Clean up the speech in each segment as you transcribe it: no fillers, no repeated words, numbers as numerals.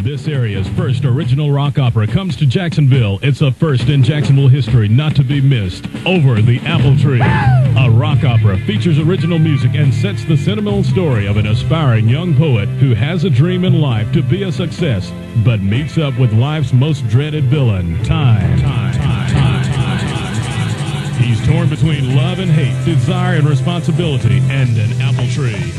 This area's first original rock opera comes to Jacksonville. It's a first in Jacksonville history, not to be missed. Over the Apple Tree. A rock opera features original music and sets the sentimental story of an aspiring young poet who has a dream in life to be a success, but meets up with life's most dreaded villain, time. He's torn between love and hate, desire and responsibility, and an apple tree.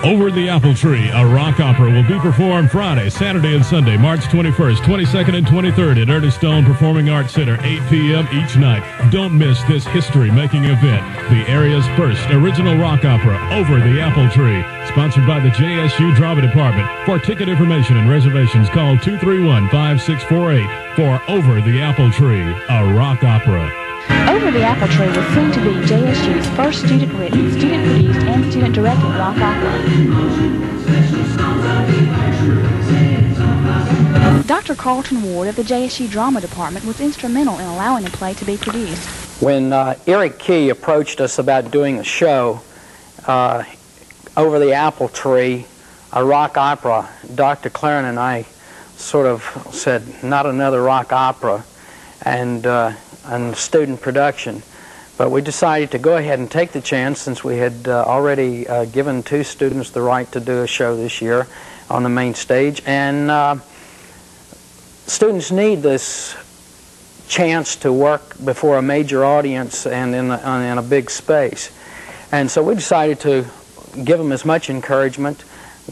Over the Apple Tree, a rock opera will be performed Friday, Saturday, and Sunday, March 21st, 22nd, and 23rd at Ernest Stone Performing Arts Center, 8 p.m. each night. Don't miss this history-making event, the area's first original rock opera, Over the Apple Tree, sponsored by the JSU Drama Department. For ticket information and reservations, call 231-5648 for Over the Apple Tree, a rock opera. Over the Apple Tree was soon to be JSU's first student-written, student-produced, and student-directed rock opera. Dr. Carlton Ward of the JSU Drama Department was instrumental in allowing the play to be produced. When Eric Key approached us about doing a show, Over the Apple Tree, a rock opera, Dr. Claren and I sort of said, not another rock opera, and student production. But we decided to go ahead and take the chance, since we had already given 2 students the right to do a show this year on the main stage, and students need this chance to work before a major audience and in a big space. And so we decided to give them as much encouragement,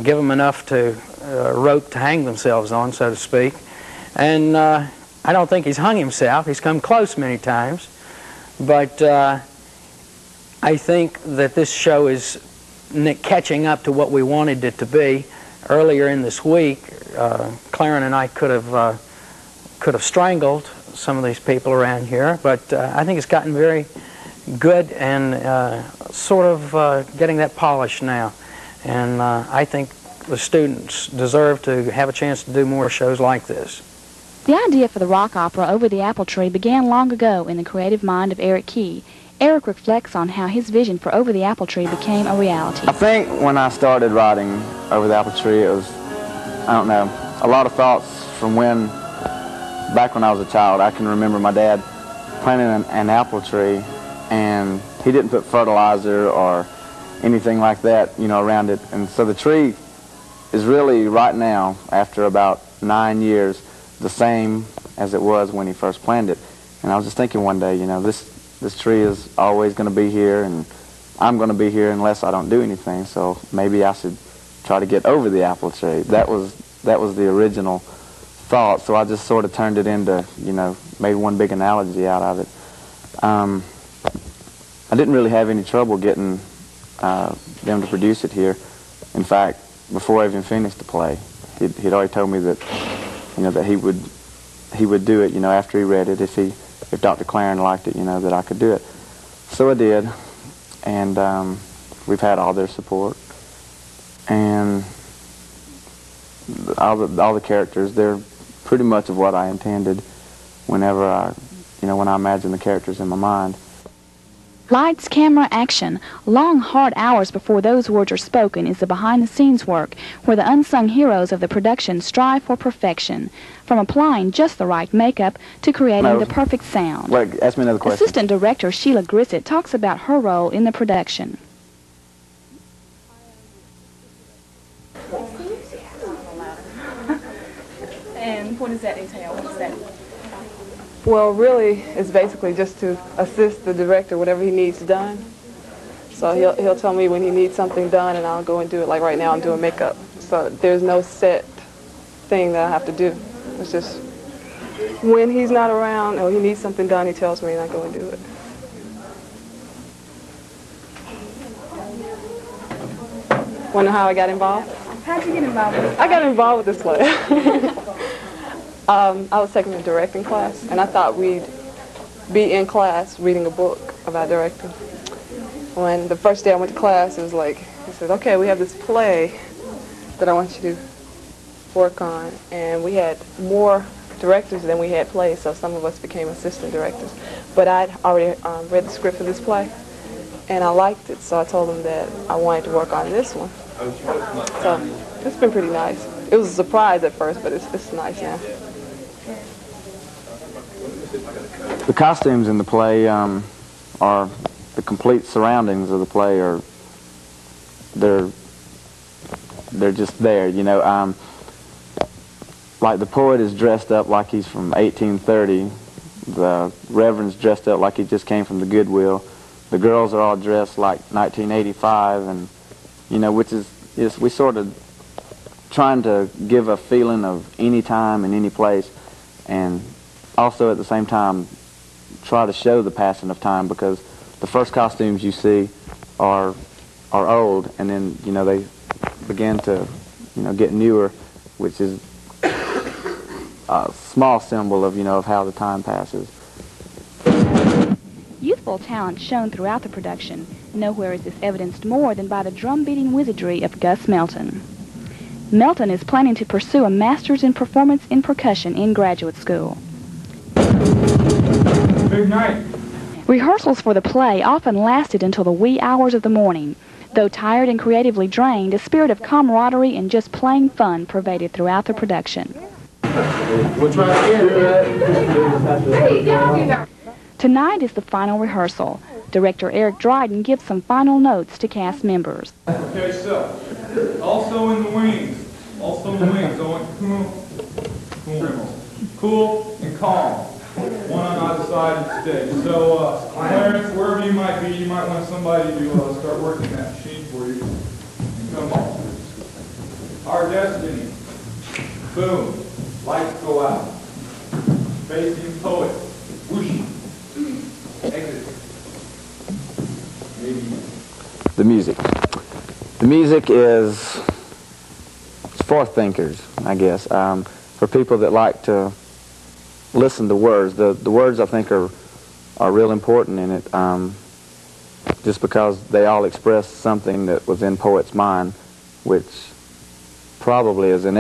give them enough rope to hang themselves on, so to speak. And I don't think he's hung himself. He's come close many times. But I think that this show is catching up to what we wanted it to be. Earlier in this week, Claren and I could have strangled some of these people around here, but I think it's gotten very good and sort of getting that polish now. And I think the students deserve to have a chance to do more shows like this. The idea for the rock opera Over the Apple Tree began long ago in the creative mind of Eric Key. Eric reflects on how his vision for Over the Apple Tree became a reality. I think when I started writing Over the Apple Tree, it was, I don't know, a lot of thoughts from back when I was a child. I can remember my dad planting an apple tree, and he didn't put fertilizer or anything like that, around it. And so the tree is really, right now, after about 9 years, the same as it was when he first planted it. And I was just thinking one day, this tree is always going to be here, and I'm going to be here unless I don't do anything, so maybe I should try to get over the apple tree. That was the original thought, so I just sort of turned it into, made one big analogy out of it. I didn't really have any trouble getting them to produce it here. In fact, before I even finished the play, he'd already told me that that he would do it, after he read it, if Dr. Claren liked it, that I could do it. So I did, and we've had all their support, and all the characters, they're pretty much of what I intended whenever when I imagine the characters in my mind. Lights, camera, action. Long, hard hours before those words are spoken is the behind-the-scenes work, where the unsung heroes of the production strive for perfection, from applying just the right makeup to creating the perfect sound. Wait, ask me another question. Assistant Director Sheila Grissett talks about her role in the production. And what does that entail? What is that? Well, really, it's basically just to assist the director, whatever he needs done. So he'll tell me when he needs something done, and I'll go and do it. Like right now, I'm doing makeup. So there's no set thing that I have to do. It's just when he's not around or he needs something done, he tells me, and I go and do it. Wonder how I got involved? How'd you get involved with this? I got involved with this play. I was taking a directing class, and I thought we'd be in class reading a book about directing. When the first day I went to class, it was like, he said, okay, we have this play that I want you to work on. And we had more directors, then we had plays, so some of us became assistant directors. But I'd already read the script for this play, and I liked it, so I told them that I wanted to work on this one. So it's been pretty nice. It was a surprise at first, but it's nice now. The costumes in the play are the complete surroundings of the play. They're just there, you know. Like the poet is dressed up like he's from 1830. The Reverend's dressed up like he just came from the Goodwill. The girls are all dressed like 1985, and you know, which is we sort of trying to give a feeling of any time and any place, and also at the same time try to show the passing of time, because the first costumes you see are old, and then you know they begin to get newer, which is a small symbol of of how the time passes. Youthful talent shown throughout the production. Nowhere is this evidenced more than by the drum-beating wizardry of Gus Melton. Melton is planning to pursue a master's in performance in percussion in graduate school. Big night. Rehearsals for the play often lasted until the wee hours of the morning. Though tired and creatively drained, a spirit of camaraderie and just plain fun pervaded throughout the production. We'll try again. Tonight is the final rehearsal. Director Eric Dryden gives some final notes to cast members. Okay, so, also in the wings, I want cool and calm. One on either side of the stage. So, Clarence, wherever you might be, you might want somebody to start working that machine for you. And come on. Our destiny. Boom. Lights go out. Facing poet. Whoosh. Exit. Maybe. The music. The music is for thinkers, I guess. For people that like to listen to words. The words, I think, are real important in it, just because they all express something that was in poet's mind, which probably is in